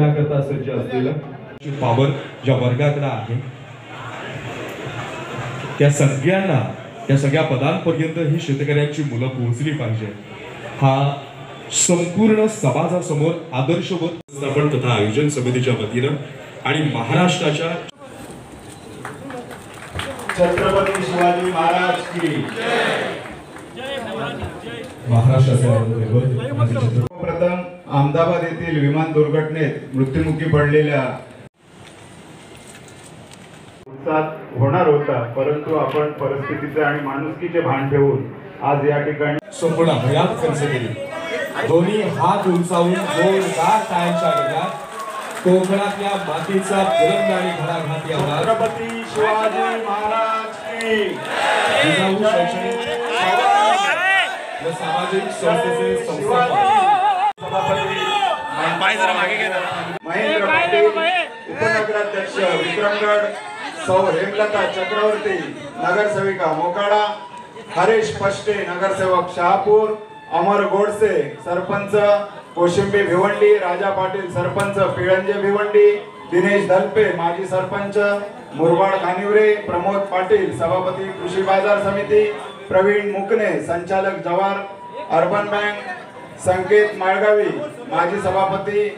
करण्याकरता सज्ज असलेलं पॉवर ज्या वर्गाकडे आहे त्या सगळ्यांना, त्या सगळ्या पदांपर्यंत ही शेतकऱ्यांची मुलं पोहोचली पाहिजे, हा संपूर्ण समाजासमोर आदर्शवत स्थापन तथा आयोजन समितीच्या वतीनं आणि महाराष्ट्राच्या छत्रपती शिवाजी महाराज की प्रथम अहमदाबाद येथील विमान दुर्घटनेत मृत्युमुखी पडलेल्या होणार होता, परंतु आपण परिस्थितीचे आणि माणुसकीचे भान ठेवून आज या ठिकाणी संपूर्ण हयात खर्च केली. दोन्ही हात उंचावून जोरदार टाळ्यांच्या गजरात कोकणातल्या मातीचा बुलंद आणि घराघात एवढा छत्रपती शिवाजी महाराज की जिजाऊ शैक्षणिक व सामाजिक संस्थेचे संस्थापक सभापती महेंद्र पाटील, उपनगराध्यक्ष विक्रमगड सौ हेमलता चक्रवर्ती, नगरसेविका मोकाडा, हरीश पष्टे नगरसेवक शहापूर, अमर गोडसे सरपंच कोशिंबी भिवंडी, राजा पाटील सरपंच पिळंजे भिवंडी, दिनेश दलपे माजी सरपंच मुरबाड कानिवरे, प्रमोद पाटील सभापती कृषी बाजार समिती, प्रवीण मुकणे संचालक जवार अर्बन बँक, संकेत माळगावी माजी सभापती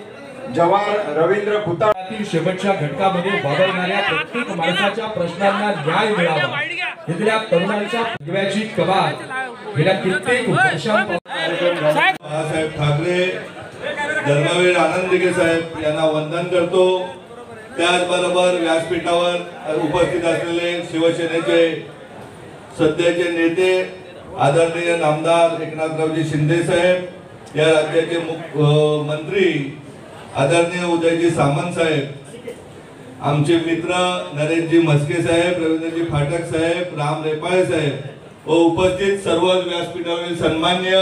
जवार, रवींद्र भुताळातील शेवटच्या घटकामध्ये वावरणाऱ्या प्रत्येक माणसाच्या प्रश्नांना न्याय मिळावा, इथल्या तरुणांच्या दिव्याची कवात गेल्या कित्येक वर्षांपासून बाळासाहेब ठाकरे, धर्मवीर आनंददिघे साहेब यांना वंदन करतो. त्याचबरोबर व्यासपीठावर उपस्थित असलेले शिवसेनेचे सध्याचे नेते आदरणीय नामदार एकनाथरावजी शिंदे साहेब, या राज्याचे मंत्री आदरणीय उदयजी सामंत साहेब, आमचे मित्र नरेशजी म्हस्के साहेब, रवींद्रजी फाटक साहेब, राम रेपाळे साहेब व उपस्थित सर्व व्यासपीठावरील सन्मान्य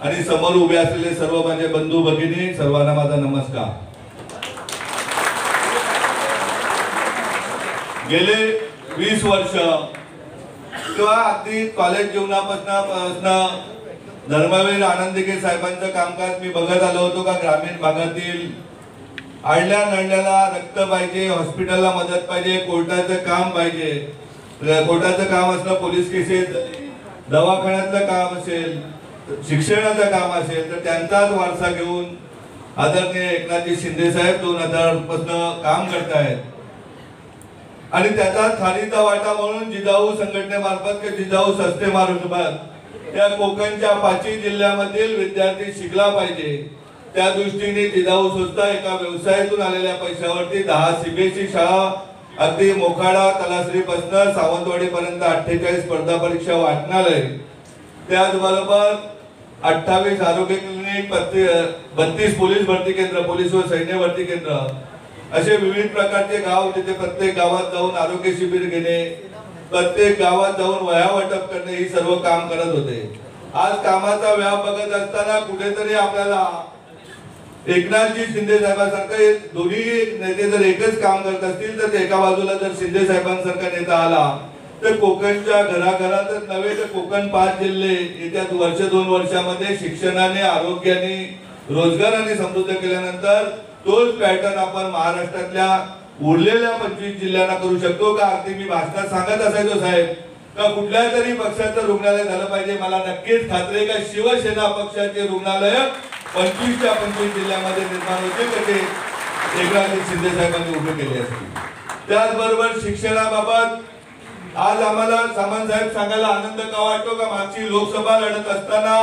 आणि समोर उभे असलेले सर्व माझे बंधू भगिनी, सर्वांना माझा नमस्कार. गेले 20 वर्ष किंवा अगदी कॉलेज जीवनापासून धर्मवीर आनंददिघे साहेबांचं कामकाज मी बघत आलो होतो का ग्रामीण भागातील आडल्या नडल्याला रक्त पाहिजे, हॉस्पिटलला मदत पाहिजे, कोर्टाचं काम पाहिजे, कोर्टाचं काम असलं, पोलीस केसेस, दवाखान्यातलं काम असेल, शिक्षणाचं काम असेल, तर त्यांचाच वारसा घेऊन आदरणीय एकनाथजी शिंदे साहेब 2000 पासून काम करतायत. आणि त्याचा खालीचा वाटा म्हणून जिजाऊ संघटनेमार्फत की जिजाऊ संस्थेमार्फत त्या कोकणच्या 5 जिल्ह्यामधील विद्यार्थी शिकला पाहिजे, त्या दृष्टीने जिजाऊ संस्था एका व्यवसायातून आलेल्या पैशावरती 10 सीबीएसई शाळा अगदी मोखाडा तलासरी पासून सावंतवाडी पर्यंत 48 स्पर्धा परीक्षा वाटणार आहे. त्याचबरोबर 28 आरोग्य क्लिनिक, 32 पोलीस भरती केंद्र, पोलीस व सैन्य भरती केंद्र, असे विविध प्रकारचे गाव, तिथे प्रत्येक गावात जाऊन आरोग्य शिबिर घेणे, प्रत्येक गावात जाऊन वह्या वाटप करणे, ही सर्व काम करत होते. आज कामाचा व्याप बघत असताना कुठेतरी आपल्याला एकनाथजी शिंदे साहेबांसारखे दोन्ही नेते जर एकच काम करत असतील तर एका बाजूला जर शिंदे साहेबांसारखा नेता आला तर कोकणच्या घराघरातच नव्हे तर कोकण 5 जिल्हे येत्या वर्ष 2 वर्षामध्ये शिक्षणाने, आरोग्याने, रोजगाराने समृद्ध केल्यानंतर तोच पॅटर्न आपण महाराष्ट्रातल्या उरलेल्या 25 जिल्ह्यांना करू शकतो का. अगदी मी भाषणात सांगत असायचो साहेब का कुठल्या तरी पक्षाचं रुग्णालय झालं पाहिजे. मला नक्कीच खात्री आहे का शिवसेना पक्षाचे रुग्णालय 25च्या 25 जिल्ह्यामध्ये निर्माण होते तर ते एकनाथजी शिंदे साहेबांनी उभे केले असतील. त्याचबरोबर शिक्षणाबाबत आज आम्हाला सामंत साहेब सांगायला आनंद का वाटतो का मागची लोकसभा लढत असताना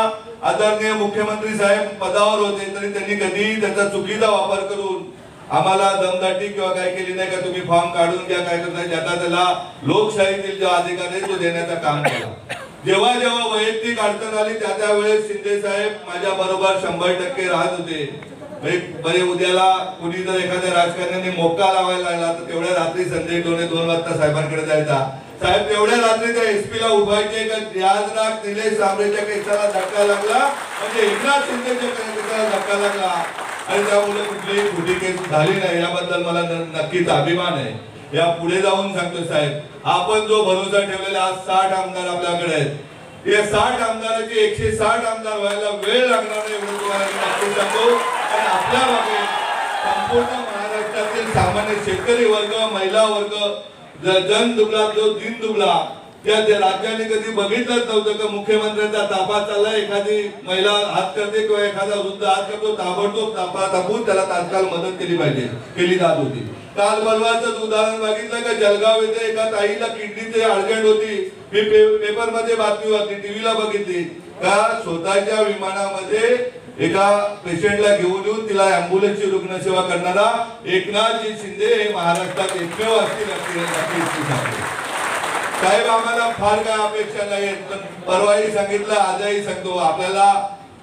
आदरणीय मुख्यमंत्री साहेब पदावर होते तरी त्यांनी कधीही त्याचा चुकीचा वापर करून आम्हाला दमदाटी किंवा काय केली नाही का तुम्ही फॉर्म काढून घ्या काय करता, ज्याचा त्याला लोकशाहीतील जो अधिकार आहे तो देण्याचं काम केला. जेव्हा जेव्हा वैयक्तिक अडचण आली त्या वेळेस शिंदे साहेब माझ्या बरोबर 100% राहत होते. बरे उद्याला कुणी जर एखाद्या राजकारण्याने मोका लावायला लागला तर तेवढ्या रात्री संजय टोने 2 वाजता साहेबांकडे जायचा. साहेब तेवढ्या रात्री त्या एसपी ला उभायचे का याजनाक निलेश सांबरेच्या केसाला धक्का लागला म्हणजे एकनाथ शिंदेच्या केसाला धक्का लागला आणि त्यामुळे कुठलीही खोटी केस झाली नाही, याबद्दल मला नक्कीच अभिमान आहे. या पुढे जाऊन सांगतो साहेब आपण जो भरोसा ठेवलेला आज 60 आमदार आपल्याकडे आहेत, या 60 आमदाराचे 160 आमदार व्हायला वेळ लागणार नाही एवढं तुम्हाला नक्की सांगतो. आणि आपल्या मागे संपूर्ण महाराष्ट्रातील सामान्य शेतकरी वर्ग, महिला वर्ग, जन दुबला जो दिन दुबला, त्या राज्याने कधी बघितलंच नव्हतं का मुख्यमंत्र्यांचा ताफा चाललाय, एखादी महिला हात करते किंवा एखादा वृद्ध हात करतो, ताबडतोब ताफा टाकून त्याला तात्काळ मदत केली जात होती. काल परवाचं उदाहरण बघितलं का जळगाव येथे एका ताईला किडनीची अर्जंट होती. मी पेपर मध्ये बातमी वाचली, टीव्हीला बघितली का स्वतःच्या विमानामध्ये एका पेशंटला घेऊन येऊन तिला अँब्युलन्सची रुग्णसेवा करणारा एकनाथजी शिंदे हे महाराष्ट्रात एकमेव असतील. साहेब आम्हाला फार काय अपेक्षा नाही, पण परवाही सांगितलं, आजही सांगतो, आपल्याला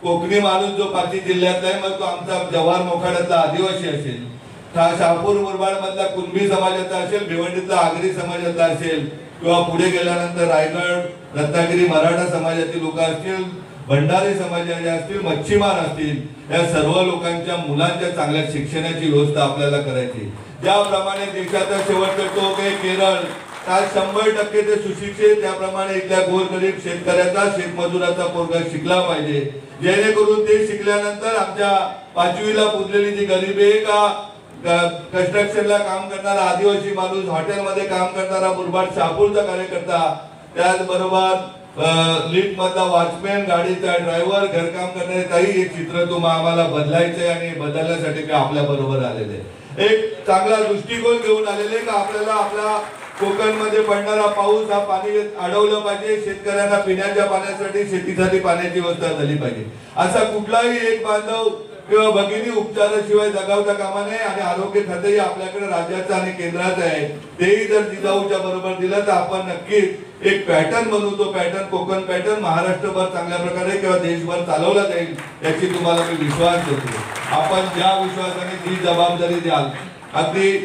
कोकणी माणूस जो 5 जिल्ह्यातला आहे, मग तो आमचा जव्हार मोखाड्यातला आदिवासी असेल, शहापूर मुरबाड मधला कुणबी समाजाचा असेल, भिवंडीतला आगरी समाजाचा असेल, किंवा पुढे गेल्यानंतर रायगड रत्नागिरी मराठा समाजातील लोक असतील, भंडारी समाजाचे असतील, मच्छीमार असतील, या सर्व लोकांच्या मुलांच्या चांगल्या शिक्षणाची व्यवस्था आपल्याला करायची. ज्याप्रमाणे देशाचा शेवटचा टोक आहे केरळ, आज 100% ते सुशिक्षित, त्याप्रमाणे इथल्या गोरगरीब शेतकऱ्याचा, शेतमजुराचा पोरगा शिकला पाहिजे, जेणेकरून ते शिकल्यानंतर आमच्या 5वीला पुजलेली जी गरीबी आहे का कंस्ट्रक्शनला काम करणारा आदिवासी माणूस, हॉटेलमध्ये काम करणारा मुरबाड शहापूरचा कार्यकर्ता, त्याचबरोबर लिफ्ट मधला वॉचमॅन, गाडीचा ड्रायव्हर, घरकाम करणारे, काही हे चित्र आम्हाला बदलायचंय आणि बदलण्यासाठी मी आपल्या बरोबर आलेले, एक चांगला दृष्टिकोन घेऊन आलेले का आपल्याला आपला कोकण मध्ये पडणारा पाऊस हा पाणी अडवलं पाहिजे, शेतकऱ्यांना पिण्याच्या पाण्यासाठी, शेतीसाठी पाण्याची व्यवस्था झाली पाहिजे. असा कुठलाही एक बांधव किंवा भगिनी उपचाराशिवाय जगावता कामा नये. आणि आरोग्य खातेही आपल्याकडे राज्याचं आणि केंद्राचं आहे, तेही जर जिजाऊच्या बरोबर दिलं तर आपण नक्कीच एक पॅटर्न बनवू. तो पॅटर्न, कोकण पॅटर्न महाराष्ट्रभर चांगल्या प्रकारे किंवा देशभर चालवला जाईल याची तुम्हाला मी विश्वास देतो. आपण ज्या विश्वासाने जी जबाबदारी द्याल, अगदी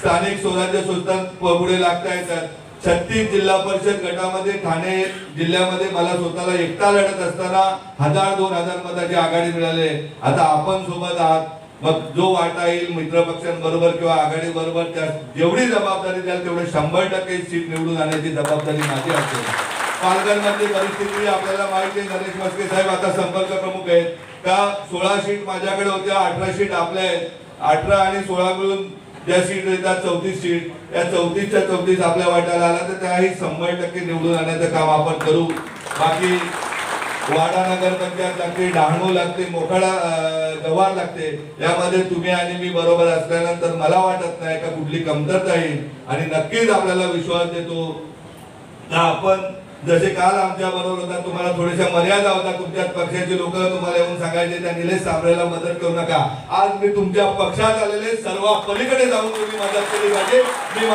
स्थानिक स्वराज्य संस्थान पुढे लागता येतात. 36 जिल्हा परिषद गटामध्ये ठाणे जिल्ह्यामध्ये मला स्वतःला एकटा लढत असताना 1000-2000 मताची आघाडी मिळाली. आता आपण सोबत आहात, मग जो वाटा येईल मित्र पक्षांबरोबर किंवा आघाडी बरोबर, त्या जेवढी जबाबदारी द्याल तेवढे 100% सीट निवडून आणण्याची जबाबदारी माझी असेल. पालघरमधली परिस्थिती आपल्याला माहिती आहे. नरेश म्हस्के साहेब आता संपर्क प्रमुख आहेत का 16 सीट माझ्याकडे होत्या, 18 सीट आपल्या आहेत. 18 आणि 16 मिळून ज्या सीट येतात 34 सीट, या 34च्या 34 आपल्या वाट्याला आला तर त्याही 100% निवडून आणण्याचं काम आपण करू. बाकी वाडा नगर पंचायत लागते, डहाणू लागते, मोखाडा जव्हार लागते, यामध्ये तुम्ही आणि मी बरोबर असल्यानंतर मला वाटत नाही का कुठली कमतरता येईल. आणि नक्कीच आपल्याला विश्वास देतो आपण जसे काल आमच्या बरोबर होता, तुम्हाला थोड्याशा मर्यादा होता, तुमच्या पक्षाचे लोक तुम्हाला येऊन सांगायचे त्या निलेश साबळेला मदत करू नका. आज मी तुमच्या पक्षात आलेले सर्व पलीकडे जाऊन तुम्ही मदत केली पाहिजे. मी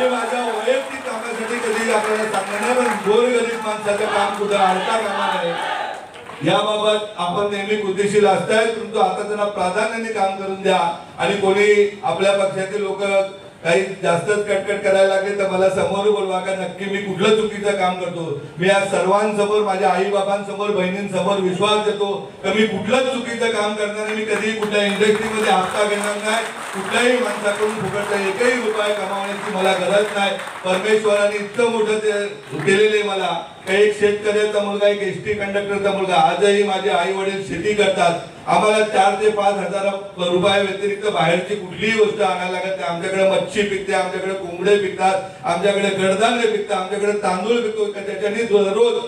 माझ्या वैयक्तिक कामासाठी कधी आपल्याला सांगणार नाही, पण गोरगरीब माणसाचं काम कुठं अडता कामा नये याबाबत आपण नेहमी कृतीशील असताय. परंतु आता त्यांना प्राधान्याने काम करून द्या. आणि कोणी आपल्या पक्षातील लोक काही जास्तच कटकट करायला लागले तर मला समोर बोलवा का नक्की मी कुठलं चुकीचं काम करतो. मी आज सर्वांसमोर, माझ्या आई बाबांसमोर, बहिणींसमोर विश्वास देतो की मी कुठलंच चुकीचं काम करणार नाही. मी कधीही कुठल्या इंडस्ट्रीमध्ये हात घेणार नाही. कुठल्याही माणसाकडून फुकटचा एकही रुपया कमावण्याची मला गरज नाही. परमेश्वराने इतकं मोठं केलेले मला. एक शेतकऱ्याचा मुलगा, एक एसटी कंडक्टरचा मुलगा, आजही माझे आई वडील शेती करतात. आम्हाला 4 ते 5 हजार रुपये व्यतिरिक्त बाहेरची कुठलीही गोष्ट आणायला लागत नाही. आमच्याकडे मच्छी पिकते, आमच्याकडे कोंबडे पिकतात, आमच्याकडे कडधान्य पिकतात, आमच्याकडे तांदूळ पिकतो. त्याच्याने दररोज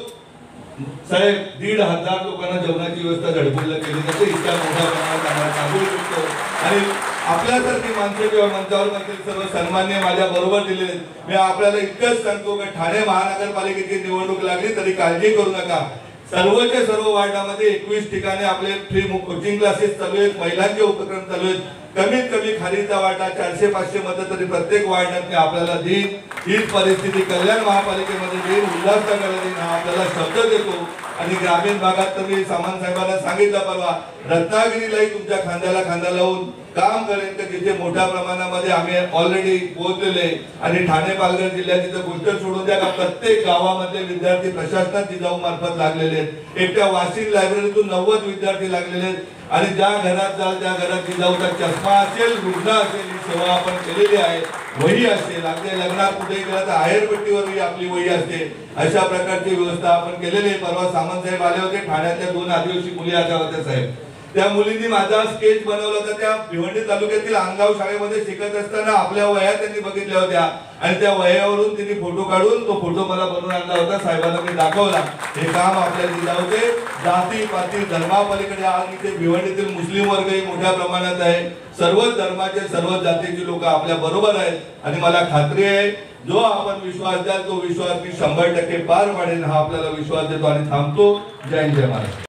साहेब 1,500 लोकांना जेवणाची व्यवस्था झडपून केली जाते. इतक्या मोठ्या प्रमाणात आम्हाला तांदूळ पिकतो. आणि आपल्यासारखी माणसं किंवा मंचावर बसलेले सर्व सन्मान्य माझ्या बरोबर दिलेले. मी आपल्याला इतकंच सांगतो की ठाणे महानगरपालिकेची निवडणूक लागली तरी काळजी करू नका. सर्वच्या सर्व वार्डामध्ये 21 ठिकाणी आपले फ्री कोचिंग क्लासेस चालू आहेत, महिलांचे उपक्रम चालू आहेत. कमीत कमी खालीचा वाटा 400-500 मतं तरी प्रत्येक वार्डात आपल्याला देईन. हीच परिस्थिती कल्याण महापालिकेमध्ये देईन, उल्हासनगरला देईन हा आपल्याला शब्द देतो. आणि ग्रामीण भागात तर मी सामंत साहेबांना सांगितलं परवा, रत्नागिरीलाही तुमच्या खांद्याला खांदा लावून काम करेन की जिथे मोठ्या प्रमाणामध्ये आम्ही ऑलरेडी पोहोचलेले. आणि ठाणे पालघर जिल्ह्याची तर गोष्ट सोडून द्या का प्रत्येक गावामधले विद्यार्थी प्रशासनात जिजाऊ मार्फत लागलेले आहेत. एकट्या वाशिम लायब्ररीतून 90 विद्यार्थी लागलेले आहेत. आणि ज्या घरात जाल त्या घरात जिजाऊचा चष्मा असेल, रुग्ण असेल, ही सेवा आपण केलेली आहे. वही असेल, आपल्या लग्नात कुठेही गेला तर आहेरपट्टीवरही आपली वही असते. अशा प्रकारची व्यवस्था आपण केलेली आहे. परवा सामंत साहेब आले होते, ठाण्यातल्या 2 आदिवासी मुली आल्या होत्या साहेब. त्या मुलींनी माझा स्केच बनवला होता. त्या भिवंडी तालुक्यातील आंगाव शाळेमध्ये शिकत असताना आपल्या वह्या त्यांनी बघितल्या होत्या आणि त्या वह्यावरून त्यांनी फोटो काढून तो फोटो मला बनवून आणला होता. साहेबांना मी दाखवला. हे काम आपल्या जिल्ह्यामध्ये जाती पाती धर्मापलीकडे आज इथे भिवंडीतील मुस्लिम वर्गही मोठ्या प्रमाणात आहे. सर्वच धर्माचे सर्वच जातीची लोक आपल्या बरोबर आहेत आणि मला खात्री आहे जो आपण विश्वास द्याल तो विश्वास मी 100% पार पाडेन हा आपल्याला विश्वास देतो आणि थांबतो. जय जय महाराज.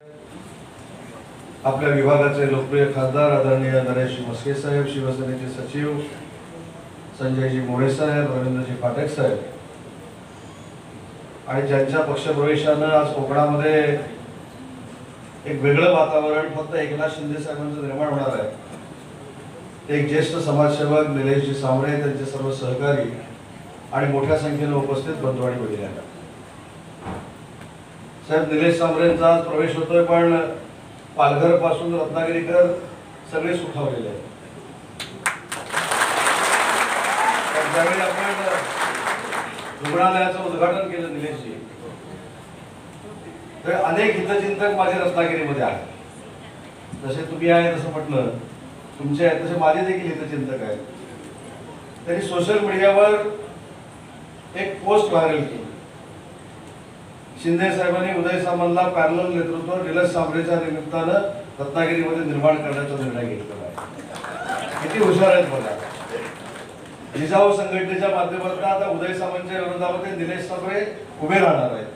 आपल्या विभागाचे लोकप्रिय खासदार आदरणीय नरेश मस्के साहेब, शिवसेनेचे सचिव संजयजी मोरे साहेब, रवींद्रजी पाठक साहेब आणि ज्यांच्या पक्षप्रवेशानं आज कोकणामध्ये एक वेगळं वातावरण फक्त एकनाथ शिंदे साहेबांचं निर्माण होणार आहे. एक ज्येष्ठ समाजसेवक निलेशजी सांबरे, त्यांचे सर्व सहकारी आणि मोठ्या संख्येने उपस्थित बंधू आणि भगिनी. साहेब, निलेश सांबरेंचा आज प्रवेश होतोय, पण पालघर पासून रत्नागिरीकर सगळे सुखावलेले आहेत. ज्यावेळी आपण रुग्णालयाचं उद्घाटन केलं निलेशजी, तर अनेक हितचिंतक माझे रत्नागिरीमध्ये आहेत. जसे तुम्ही आहे तसं म्हटलं, तुमचे आहेत तसे माझे देखील हितचिंतक आहेत. त्यांनी सोशल मीडियावर एक पोस्ट व्हायरल केली. शिंदे साहेबांनी उदय सामंतला पॅरलल नेतृत्व निलेश सांबरेच्या निमित्तानं रत्नागिरीमध्ये निर्माण करण्याचा निर्णय घेतलेला आहे. किती हुशार आहेत बघा. जिजाऊ संघटनेच्या माध्यमातून आता उदय सामंतच्या विरोधामध्ये निलेश सांबरे उभे राहणार आहेत.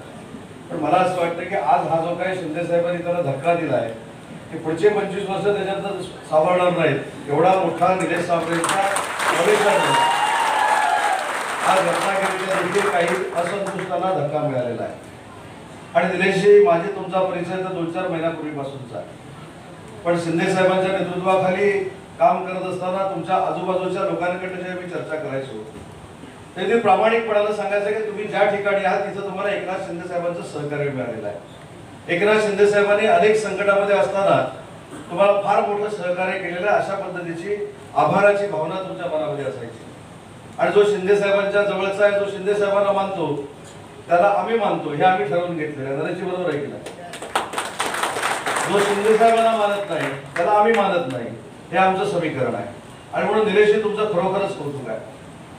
पण मला असं वाटतं की आज हा जो काही शिंदे साहेबांनी त्याला धक्का दिला आहे की पुढचे 25 वर्ष त्याच्यात सावरणार नाहीत, एवढा मोठा निलेश सांबरेंच्या प्रवेशाने आज रत्नागिरीच्या देखील काही असंतुष्टांना धक्का मिळालेला आहे. आणि निलेशजी, माझे तुमचा परिचय तर 2-4 महिन्यापूर्वीपासूनचा आहे. पण शिंदे साहेबांच्या नेतृत्वाखाली काम करत असताना तुमच्या आजूबाजूच्या लोकांकडे जेव्हा मी चर्चा करायचो तेव्हा प्रामाणिकपणानं सांगायचं की तुम्ही ज्या ठिकाणी आहात तिथं तुम्हाला एकनाथ शिंदे साहेबांचं सहकार्य मिळालेलं आहे. एकनाथ शिंदे साहेबांनी अनेक संकटामध्ये असताना तुम्हाला फार मोठं सहकार्य केलेलं आहे. अशा पद्धतीची आभाराची भावना तुमच्या मनामध्ये असायची. आणि जो शिंदे साहेबांच्या जवळचा आहे, जो शिंदे साहेबांना मानतो त्याला आम्ही मानतो, हे आम्ही ठरवून घेतलेलं आहे. नरेशजी बरोबर आहे की नाही? जो शिंदे साहेबांना मानत नाही त्याला आम्ही मानत नाही, हे आमचं समीकरण आहे. आणि म्हणून निलेशजी, तुमचं खरोखरच कौतुक आहे.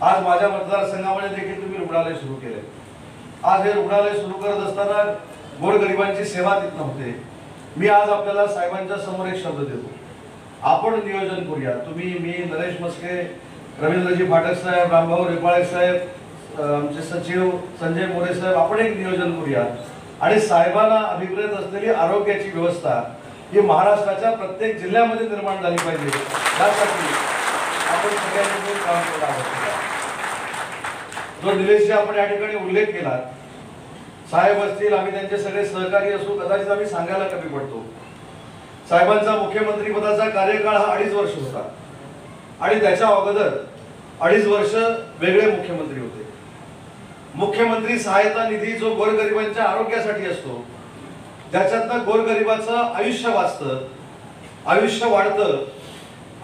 आज माझ्या मतदारसंघामध्ये देखील तुम्ही रुग्णालय सुरू केले. आज हे रुग्णालय सुरू करत असताना गोरगरिबांची सेवा तिथं होते. मी आज आपल्याला साहेबांच्या समोर एक शब्द देतो, आपण नियोजन करूया. तुम्ही, मी, नरेश मस्के, रवींद्रजी पाठक साहेब, रामभाऊ रेपाळे साहेब, आमचे सचिव संजय मोरे साहेब, आपण एक नियोजन करूया आणि साहेबांना अभिप्रेत असलेली आरोग्याची व्यवस्था ही महाराष्ट्राच्या प्रत्येक जिल्ह्यामध्ये निर्माण झाली पाहिजे. यासाठी आपण सगळ्यांनी काम केलं आहे. जो निलेशजी आपण या ठिकाणी उल्लेख केला, साहेब असतील, आम्ही त्यांचे सगळे सहकारी असू, कदाचित आम्ही सांगायला कमी पडतो. साहेबांचा मुख्यमंत्री पदाचा कार्यकाळ हा 2.5 वर्ष होता आणि त्याच्या अगोदर 2.5 वर्ष वेगळे मुख्यमंत्री होते. मुख्यमंत्री सहायता निधी जो गोरगरिबांच्या आरोग्यासाठी असतो, ज्याच्यातनं गोरगरिबाचं आयुष्य वाचतं, आयुष्य वाढतं,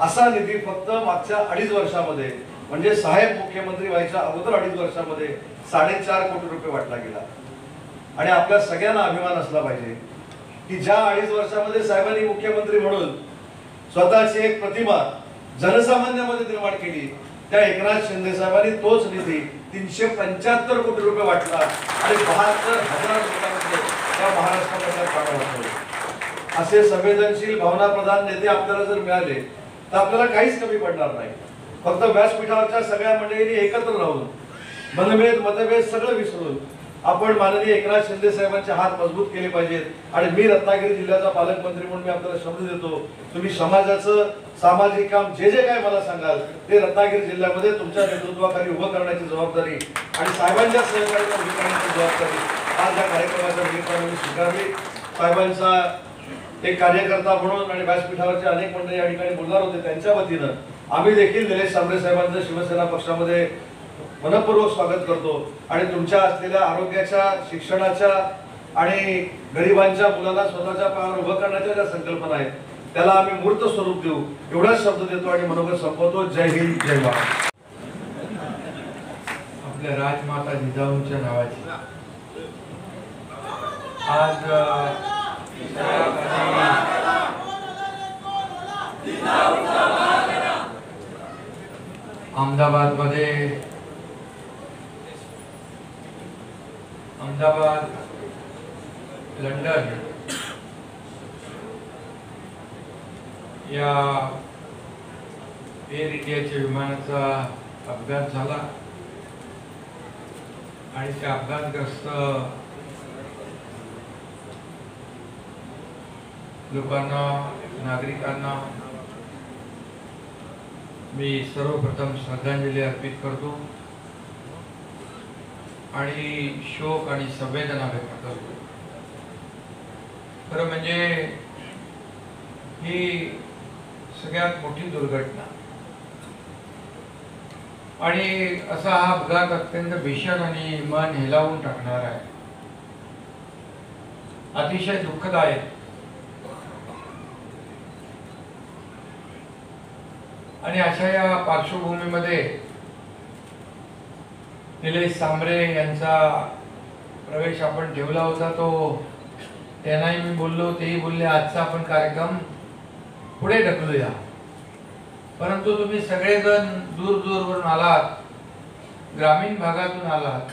असा निधी फक्त मागच्या 2.5 वर्षामध्ये, म्हणजे साहेब मुख्यमंत्री व्हायच्या अगोदर 2.5 वर्षामध्ये 4.5 कोटी रुपये वाटला गेला. आणि आपल्या सगळ्यांना अभिमान असला पाहिजे की ज्या 2.5 वर्षामध्ये साहेबांनी मुख्यमंत्री म्हणून स्वतःची एक प्रतिमा जनसामान्यामध्ये निर्माण केली, त्या एकनाथ शिंदे साहेबांनी तोच निधी 375 कोटी रुपये वाटला आणि 72,000 लोकांमध्ये त्या महाराष्ट्रामध्ये पाठवला वाटतो. असे संवेदनशील भावनाप्रधान नेते आपल्याला जर मिळाले तर आपल्याला काहीच कमी पडणार नाही. फक्त व्यासपीठावरच्या सगळ्या मंडळींनी एकत्र राहून मनभेद मतभेद सगळं विसरून आपण माननीय एकनाथ शिंदे साहेबांचे हात मजबूत केले पाहिजेत. आणि मी रत्नागिरी जिल्ह्याचा पालकमंत्री म्हणून मी आपल्याला शब्द देतो, तुम्ही समाजाचं सामाजिक काम जे जे काय मला सांगाल ते रत्नागिरी जिल्ह्यामध्ये तुमच्या नेतृत्वाखाली उभं करण्याची जबाबदारी आणि साहेबांच्या सहकार्याने उभी करण्याची जबाबदारी आज या कार्यक्रमाच्या निमित्ताने स्वीकारली. साहेबांचा एक कार्यकर्ता म्हणून आणि व्यासपीठावरचे अनेक मंडळी या ठिकाणी बोलणार होते, त्यांच्या वतीनं आम्ही देखील निलेश सांबरे साहेबांचं शिवसेना पक्षामध्ये मनपूर्वक स्वागत करतो. आणि तुमच्या असलेल्या आरोग्याच्या, शिक्षणाच्या आणि गरिबांच्या मुलांना स्वतःच्या पायावर उभं करण्याच्या ज्या संकल्पना आहेत त्याला आम्ही मूर्त स्वरूप देऊ, एवढाच शब्द देतो आणि मनोगत संपवतो. जय हिंद, जय महाराष्ट्र. आपल्या राजमाता जिजाऊंच्या नावाची आज अहमदाबाद लंडन या एअर इंडियाच्या विमानाचा अपघात झाला आणि त्या अपघातग्रस्त लोकांना, नागरिकांना मी सर्वप्रथम श्रद्धांजली अर्पित करतो आणि शोक आणि संवेदना व्यक्त करतो. खरं म्हणजे ही सगळ्यात मोठी दुर्घटना आणि असा हा अपघात अत्यंत भीषण आणि मन हेलावून टाकणार आहे, अतिशय दुःखदायक. आणि अशा या पार्श्वभूमीमध्ये निलेश सांबरे यांचा प्रवेश आपण ठेवला होता, तो त्यांनाही मी बोललो, तेही बोलले आजचा आपण कार्यक्रम पुढे ढकलूया. परंतु तुम्ही सगळेजण दूर दूरवरून आलात, ग्रामीण भागातून आलात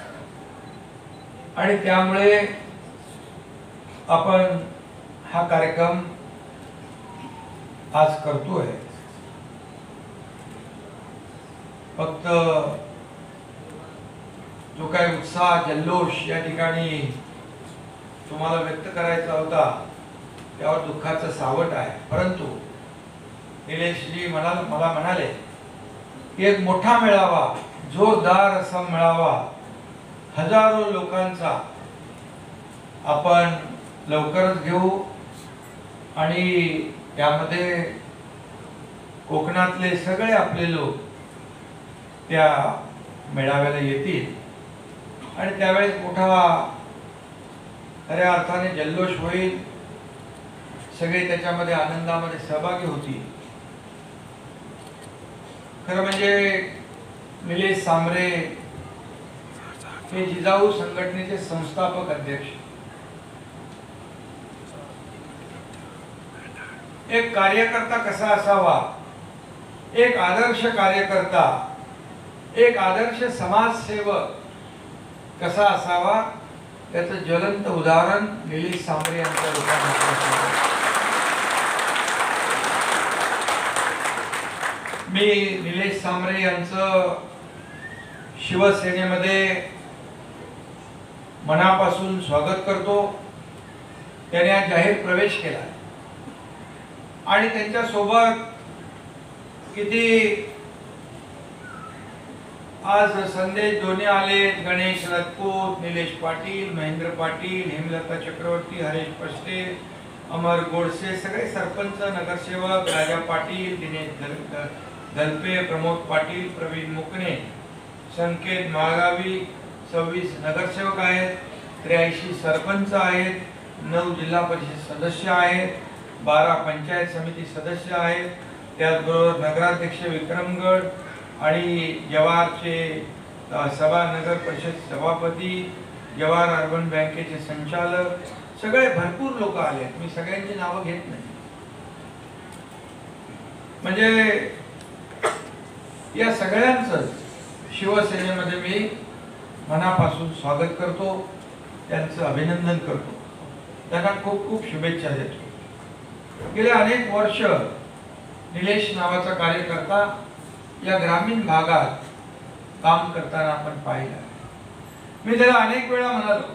आणि त्यामुळे आपण हा कार्यक्रम आज करतोय. फक्त जो काही उत्साह, जल्लोष या ठिकाणी तुम्हाला व्यक्त करायचा होता त्यावर दुःखाचं सावट आहे. परंतु निलेशजी मला म्हणाले की एक मोठा मेळावा, जोरदार असा मेळावा, हजारो लोकांचा आपण लवकरच घेऊ आणि त्यामध्ये कोकणातले सगळे आपले लोक त्या मेळाव्याला येतील आणि त्यावेळेस मोठा खऱ्या अर्थाने जल्लोष होईल. सगळे त्याच्यामध्ये आनंदामध्ये सहभागी होतील. खरं म्हणजे निलेश सांबरे हे जिजाऊ संघटनेचे संस्थापक अध्यक्ष, एक कार्यकर्ता कसा असावा, एक आदर्श कार्यकर्ता, एक आदर्श समाजसेवक कसा असावा त्याचं ज्वलंत उदाहरण निलेश सांबरे यांच्या रूपात. मी निलेश सांबरे यांचं शिवसेनेमध्ये मनापासून स्वागत करतो. त्याने आज जाहीर प्रवेश केला आणि त्यांच्या सोबत किती आज संदेश दोन्ही आले, गणेश रजपूत, निलेश पाटील, महेंद्र पाटील, हेमलता चक्रवर्ती, हरेश पष्टे, अमर गोडसे, सगळे सरपंच, नगरसेवक, राजा पाटील, दिनेश दलपे, प्रमोद पाटील, प्रवीण मुकणे, संकेत माळगावी, 26 नगरसेवक आहेत, 83 सरपंच आहेत, 9 जिल्हा परिषद सदस्य आहेत, 12 पंचायत समिती सदस्य आहेत, त्याचबरोबर नगराध्यक्ष विक्रमगड आणि जवाहरचे सभा नगर परिषद सभापती, जवाहर अर्बन बँकेचे संचालक, सगळे भरपूर लोक आले. मी सगळ्यांची नावं घेत नाही. म्हणजे या सगळ्यांचं शिवसेनेमध्ये मी मनापासून स्वागत करतो, त्यांचं अभिनंदन करतो, त्यांना खूप खूप शुभेच्छा देतो. गेले अनेक वर्ष निलेश नावाचा कार्यकर्ता या ग्रामीण भागात काम करताना आपण पाहिलं. मी त्याला अनेक वेळा म्हणालो,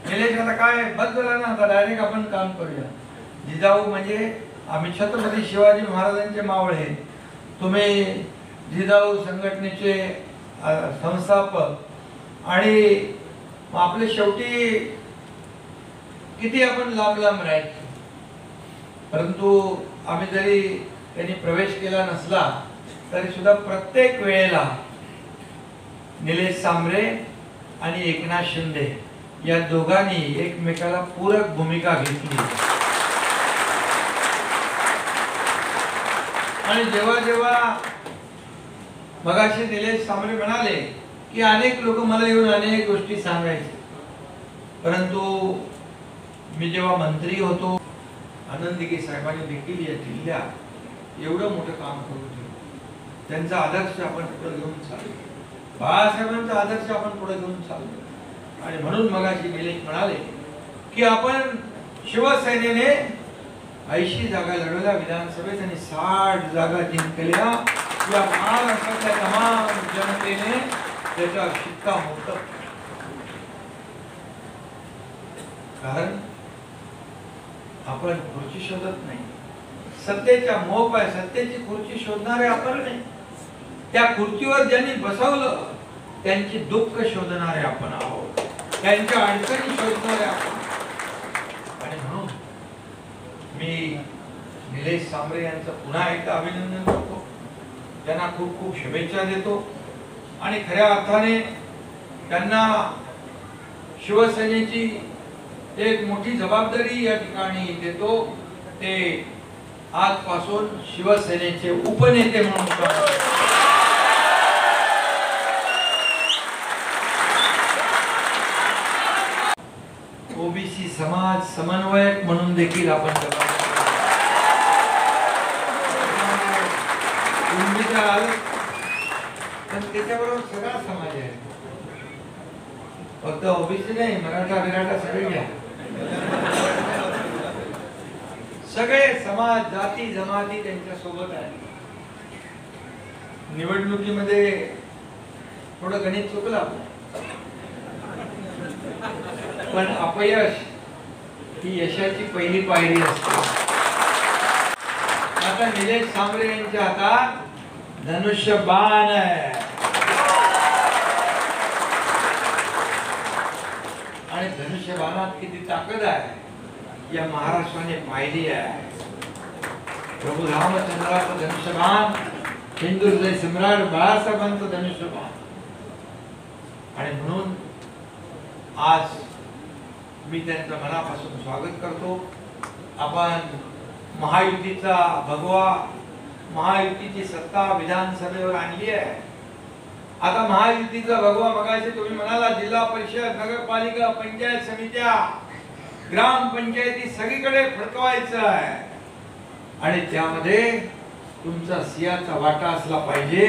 निलेश आता काय बस झालं ना, आता डायरेक्ट आपण काम करूया. जिजाऊ म्हणजे आम्ही छत्रपती शिवाजी महाराजांचे मावळे, तुम्ही जिजाऊ संघटनेचे संस्थापक आणि आपले शेवटी किती आपण लांब लांब राहायचो. परंतु आम्ही जरी त्यांनी प्रवेश केला नसला तरी सुद्धा प्रत्येक वेळेला निलेश सांबरे आणि एकनाथ शिंदे या दोघांनी एकमेकाला पूरक भूमिका घेतली. आणि जेव्हा जेव्हा मगाशी निलेश सांबरे म्हणाले की अनेक लोक मला येऊन अनेक गोष्टी सांगायचे, परंतु मी जेव्हा मंत्री होतो, आनंद दिघे साहेबांनी देखील या जिल्ह्यात एवढं मोठं काम करून ठेवलं. त्यांचा आदर्श आपण पुढे घेऊन चाललो, बाळासाहेबांचा आदर्श आपण पुढे घेऊन चाललो. आणि म्हणून मगाशी निलेश म्हणाले की आपण शिवसेनेने 80 जागा लढवल्या विधानसभेत आणि 60 जागा जिंकल्या. या महाराष्ट्राच्या तमाम जनतेने त्याचा शिक्कामोर्तब, कारण आपण खुर्ची शोधत नाही, सत्तेच्या मोह सत्तेची खुर्ची शोधणारे आपण नाही, त्या खुर्चीवर ज्यांनी बसवलं त्यांची दुःख शोधणारे आपण आहोत, त्यांच्या अडचणी शोधणारे आपण. आणि म्हणून मी निलेश सांबरे यांचं पुन्हा एकदा अभिनंदन करतो, त्यांना खूप खूप शुभेच्छा देतो आणि खऱ्या अर्थाने त्यांना शिवसेनेची एक मोठी जबाबदारी या ठिकाणी देतो. ते आजपासून शिवसेनेचे उपनेते म्हणून काम करतात. ओबीसी समाज समन्वयक म्हणून देखील आपण पण त्याच्याबरोबर सगळा समाज आहे, फक्त ओबीसी नाही, मराठा विराठा सगळे घ्या, सगळे समाज जाती जमाती त्यांच्या सोबत आहे. निवडणुकीमध्ये थोडं गणित चुकलं, पण अपयश ही यशाची पहिली पायरी असते. आता निलेश सांबरे यांच्या हातात धनुष्य बाण आहे आणि धनुष्य बाणात किती ताकद आहे या महाराष्ट्राने पाहिली आहे. प्रभू रामचंद्राचं धनुष्य बाण, हिंदू हृदय सम्राट बाळासाहेबांचं धनुष्य बाण. आणि म्हणून आज मी त्यांचं मनापासून स्वागत करतो. आपण महायुतीचा भगवा, महायुतीची सत्ता विधानसभेवर आणली आहे. आता महायुतीचा भगवा मगाशी तुम्ही म्हणाला, जिल्हा परिषद, नगरपालिका, पंचायत समित्या, ग्रामपंचायती सगळीकडे फडकवायचं आहे आणि त्यामध्ये तुमचा सिंहाचा वाटा असला पाहिजे.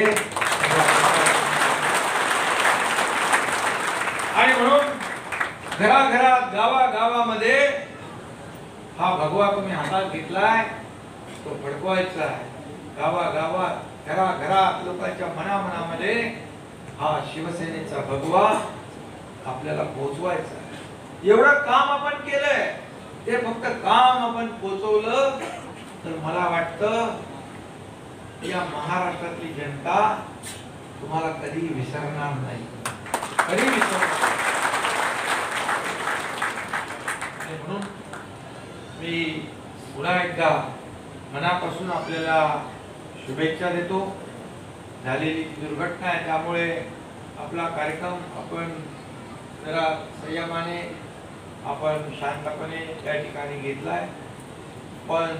आणि म्हणून घराघरात, गावागावामध्ये हा भगवा तुम्ही हातात घेतलाय, तो फडकवायचा आहे. गावागावात, घराघरात, लोकांच्या मनामनामध्ये हा शिवसेनेचा भगवा आपल्याला पोहोचवायचा आहे. एवढं काम आपण केलंय, ते फक्त काम आपण पोहोचवलं तर मला वाटतं या महाराष्ट्रातली जनता तुम्हाला कधी विसरणार नाही, कधी विसरणार. म्हणून मी पुन्हा एकदा मनापासून आपल्याला शुभेच्छा देतो. झालेली दुर्घटना आहे त्यामुळे आपला कार्यक्रम आपण जरा संयमाने, आपण शांतपणे त्या ठिकाणी घेतलाय, पण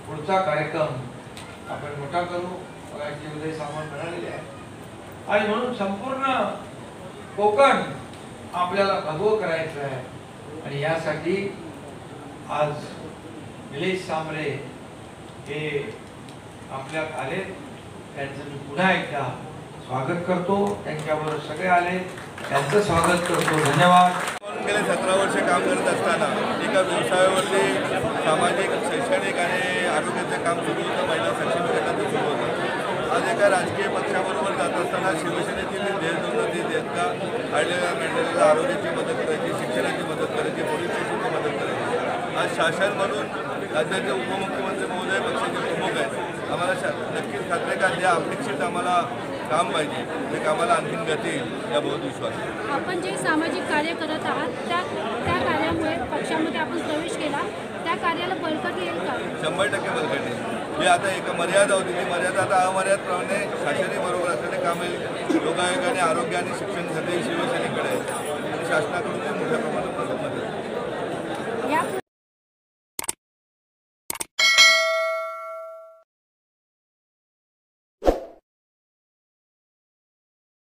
पुढचा कार्यक्रम आपण मोठा करू अशी उदय सामंत म्हणालेले आहे. आणि म्हणून संपूर्ण कोकण आपल्याला भगवं करायचं आहे आणि यासाठी आज निलेश सांबरे हे आपल्यात आले, त्यांचं मी पुन्हा एकदा स्वागत करतो. त्यांच्यावर सगळे आले, त्यांचं स्वागत करतो. धन्यवाद. गेले 17 वर्ष काम करत असताना एका व्यवसायावरती सामाजिक, शैक्षणिक आणि आरोग्याचं काम सुरू होतं, महिला सक्षमीकरणाचं सुरू होतं. आज एका राजकीय पक्षाबरोबर जात असताना शिवसेनेची मी देशोन्नती देत का आढळलेल्या मेंढलेल्या आरोग्याची मदत करायची, शिक्षणाची मदत करायची, पोलीस स्टेशनची मदत करायची. आज शासन म्हणून राज्याचे उपमुख्यमंत्री महोदय पक्षाचे प्रमुख आहेत. आम्हाला नक्कीच खात्री का जे अपेक्षित आम्हाला काम पाहिजे ते कामाला आणखीन गती येईल या बहुत विश्वास. आपण जे सामाजिक कार्य करत आहात त्या कार्यामुळे पक्षामध्ये आपण प्रवेश केला, त्या कार्याला बळकटी येईल का? 100% बळकटी. जे आता एक मर्यादा होती ती मर्यादा आता अमर्यादप्रमाणे शासनाने बरोबर असल्याने काम येईल. लोकायुक्त आणि आरोग्य आणि शिक्षण खाते शिवसेनेकडे आहे आणि शासनाकडून मोठ्या प्रमाणात